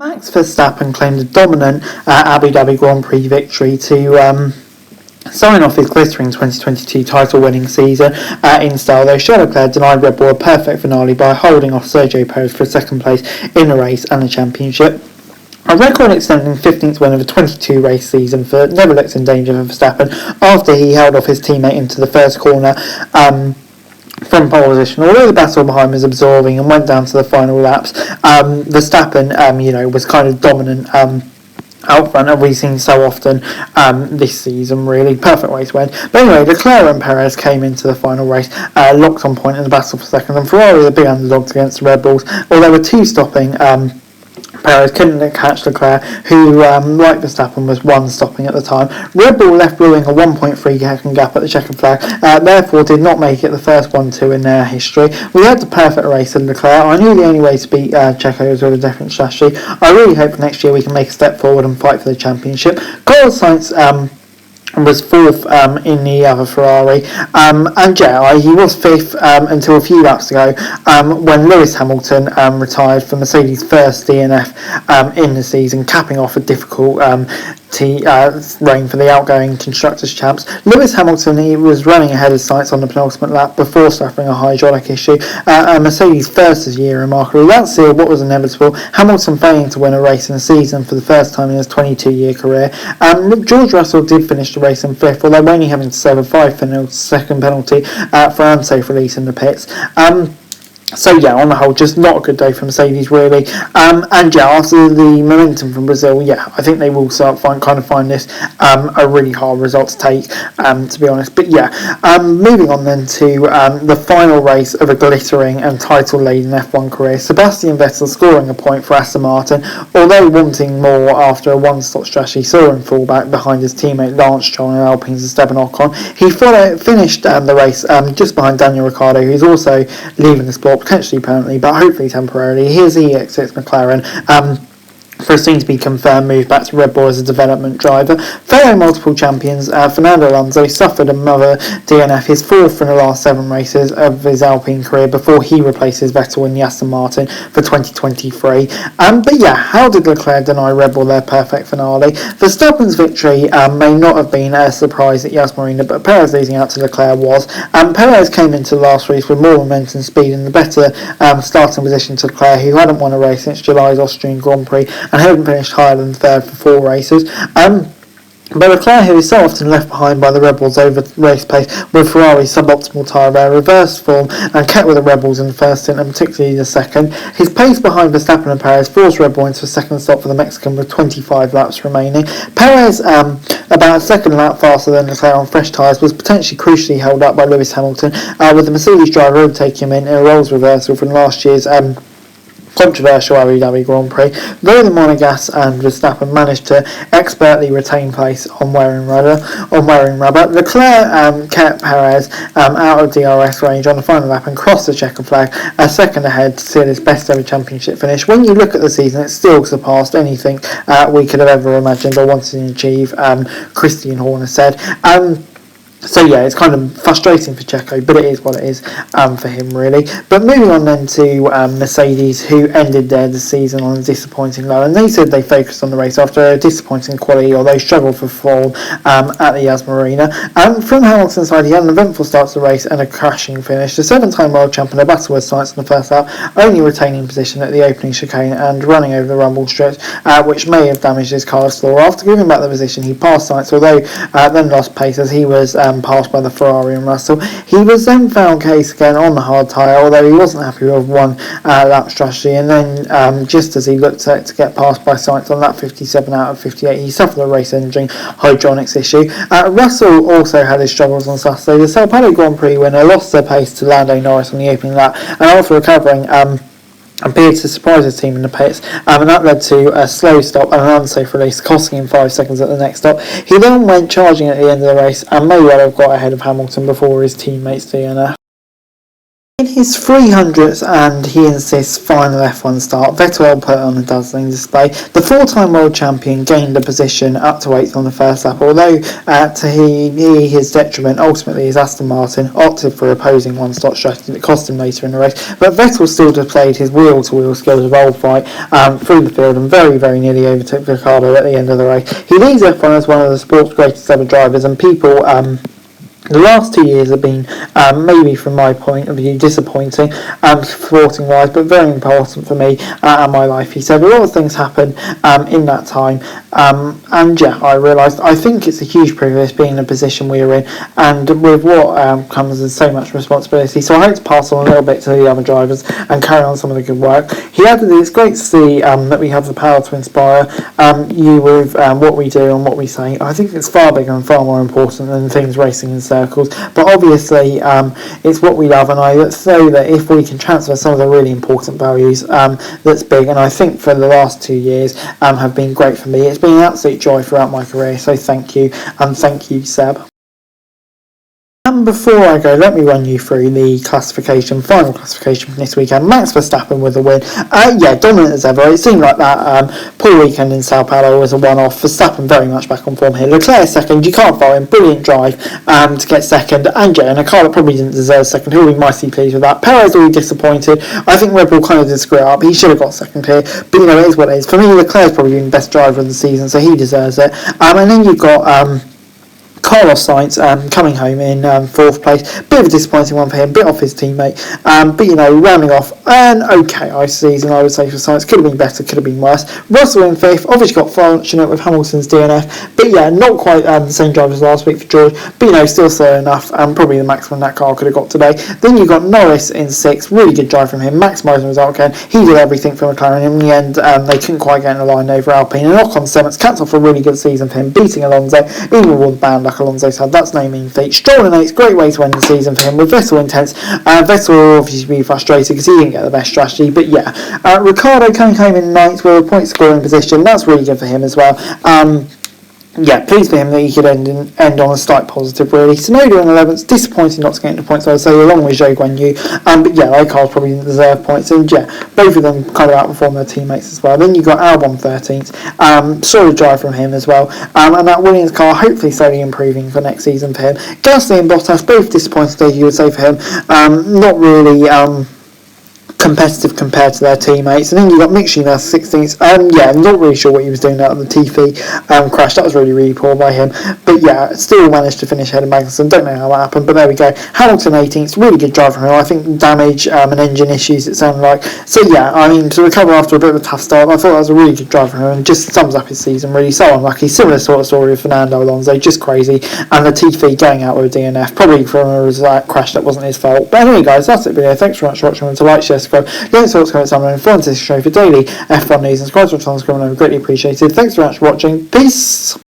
Max Verstappen claimed a dominant Abu Dhabi Grand Prix victory to sign off his glittering 2022 title-winning season in style, though Charles Leclerc denied Red Bull a perfect finale by holding off Sergio Perez for a second place in the race and the championship. A record-extending 15th win of a 22-race season never looks in danger for Verstappen after he held off his teammate into the first corner from pole position. Although the battle behind was absorbing and went down to the final laps, Verstappen, was kind of dominant out front, as we've seen so often this season, really. Perfect way to win. But anyway, Leclerc and Perez came into the final race locked on point in the battle for second, and Ferrari were the big underdogs against the Red Bulls, although with two stopping. Perez couldn't catch Leclerc, who, like Verstappen, was one stopping at the time. Red Bull left brewing a 1.3 second gap at the checkered flag, therefore did not make it the first 1-2 in their history. We had the perfect race in Leclerc. I knew the only way to beat Checo was with a different strategy. I really hope for next year we can make a step forward and fight for the championship. Carlos Sainz was fourth in the other Ferrari, and he was fifth until a few laps ago when Lewis Hamilton retired for Mercedes' first DNF in the season, capping off a difficult reign for the outgoing Constructors' champs. Lewis Hamilton, he was running ahead of Sainz on the penultimate lap before suffering a hydraulic issue, and Mercedes' first this year remarkably. That sealed what was inevitable, Hamilton failing to win a race in the season for the first time in his 22-year career. George Russell did finish the race in fifth, although only having to serve a 5-second penalty for unsafe release in the pits. On the whole, just not a good day for Mercedes, really. After the momentum from Brazil, I think they will find this a really hard result to take, to be honest. But moving on then to the final race of a glittering and title-laden F1 career. Sebastian Vettel scoring a point for Aston Martin, although wanting more after a one-stop strategy saw him fall back behind his teammate Lance Stroll and Alpine's Esteban Ocon. He finished the race just behind Daniel Ricciardo, who's also leaving the sport, potentially permanently, but hopefully temporarily. Here's he exits McLaren for a soon-to-be confirmed move back to Red Bull as a development driver. Fellow multiple champions Fernando Alonso suffered another DNF, his fourth in the last 7 races of his Alpine career, before he replaces Vettel in the Aston Martin for 2023. How did Leclerc deny Red Bull their perfect finale? Verstappen's victory may not have been a surprise at Yas Marina, but Perez losing out to Leclerc was. Perez came into the last race with more momentum and speed and the better starting position to Leclerc, who hadn't won a race since July's Austrian Grand Prix and hadn't finished higher than third for 4 races. But Leclerc, who is so often left behind by the Red Bulls over race pace with Ferrari's suboptimal tyre wear, reversed form and kept with the Red Bulls in the first stint and particularly the second. His pace behind Verstappen and Perez forced Red Bull into a second stop for the Mexican with 25 laps remaining. Perez, about a second lap faster than Leclerc on fresh tyres, was potentially crucially held up by Lewis Hamilton, with the Mercedes driver overtaking him in a roles reversal from last year's controversial Abu Dhabi Grand Prix, though the Monegasque and Verstappen managed to expertly retain pace on wearing rubber. Leclerc kept Perez out of DRS range on the final lap and crossed the checkered flag a second ahead to seal his best ever championship finish. When you look at the season, it still surpassed anything we could have ever imagined or wanted to achieve, Christian Horner said. It's kind of frustrating for Checo, but it is what it is for him, really. But moving on then to Mercedes, who ended the season on a disappointing low, and they said they focused on the race after a disappointing quality, although struggled for form at the Yas Marina. From Hamilton's side, he had an eventful start to the race and a crashing finish. The 7-time world champion, a battle with Sainz in the first lap, only retaining position at the opening chicane and running over the rumble stretch, which may have damaged his car's floor. After giving back the position, he passed Sainz, although then lost pace as he was passed by the Ferrari and Russell. He was then found case again on the hard tyre, although he wasn't happy with one lap strategy, and then just as he looked to get passed by Sainz on lap 57 out of 58, he suffered a race-ending hydraulics issue. Russell also had his struggles on Saturday. The Sao Paulo Grand Prix winner lost their pace to Lando Norris on the opening lap, and after recovering appeared to surprise his team in the pits, and that led to a slow stop and an unsafe release, costing him 5 seconds at the next stop. He then went charging at the end of the race and may well have got ahead of Hamilton before his teammates DNF. In his 300th and he insists final F1 start, Vettel put on a dazzling display. The four-time world champion gained a position up to 8th on the first lap, although to his detriment, ultimately his Aston Martin opted for opposing one-stop strategy that cost him later in the race. But Vettel still displayed his wheel-to-wheel skills of old fight through the field and very, very nearly overtook Ricciardo at the end of the race. He leads F1 as one of the sport's greatest ever drivers, and people the last 2 years have been, maybe from my point of view, disappointing, sporting wise, but very important for me and my life. He said a lot of things happened in that time, and yeah, I realised I think it's a huge privilege being in the position we're in, and with what comes with so much responsibility. So I hope to pass on a little bit to the other drivers and carry on some of the good work. He added, it's great to see that we have the power to inspire you with what we do and what we say. I think it's far bigger and far more important than things racing in circles, but obviously it's what we love, and I say that if we can transfer some of the really important values, that's big, and I think for the last 2 years have been great for me. It's been an absolute joy throughout my career, so thank you, and thank you, Seb. And before I go, let me run you through the final classification from this weekend. Max Verstappen with a win. Dominant as ever. It seemed like that poor weekend in Sao Paulo was a one-off. Verstappen very much back on form here. Leclerc second, you can't fault him. Brilliant drive to get second. And a car that probably didn't deserve second. He'll be mightily pleased with that. Perez really disappointed. I think Red Bull kind of did screw it up. He should have got second here. But it is what it is. For me, Leclerc's probably been the best driver of the season, so he deserves it. And then you've got Carlos Sainz coming home in 4th place. Bit of a disappointing one for him, bit off his teammate. But rounding off an okay ice season, I would say, for Sainz. Could have been better, could have been worse. Russell in 5th, obviously got fortunate with Hamilton's DNF. But not quite the same drive as last week for George. But still slow enough, probably the maximum that car could have got today. Then you got Norris in 6th, really good drive from him, maximising the result again. He did everything for McLaren. In the end, they couldn't quite get in the line over Alpine. And Ocon 7th, capped off a really good season for him, beating Alonso, even with the band like Alonso's had. That's no mean feat. Stroll in 8th, great way to end the season for him, with Vettel in 10th. Vettel will obviously be frustrated because he didn't get the best strategy, but Ricciardo coming home in 9th with a point scoring position. That's really good for him as well. Pleased for him that he could end on a slight positive, really. Tsunoda in 11th, disappointing not to get into points, I would say, along with Zhou Guanyu. Icar's probably didn't deserve points, and both of them kind of outperformed their teammates as well. Then you got Albon 13th, solid drive from him as well, and that Williams car hopefully slowly improving for next season for him. Gasly and Bottas, both disappointed, you would say, for him. Not really competitive compared to their teammates. And then you got Mick Schumacher 16th. Not really sure what he was doing out of the Tiffy crash. That was really poor by him. But still managed to finish ahead of Magnussen. Don't know how that happened, but there we go. Hamilton 18th, really good drive from him. I think damage and engine issues, it sounded like. So to recover after a bit of a tough start, I thought that was a really good drive from him, and just sums up his season really. So unlucky. Similar sort of story with Fernando Alonso, just crazy. And the Tiffy going out with a DNF, probably from a crash that wasn't his fault. But anyway, guys, that's it video. Thanks very much for watching. Remember to like, share, subscribe. Don't thoughts, comments, and inform this show for daily F1 news and subscribe to the channel. Greatly appreciated. Thanks very much for watching. Peace.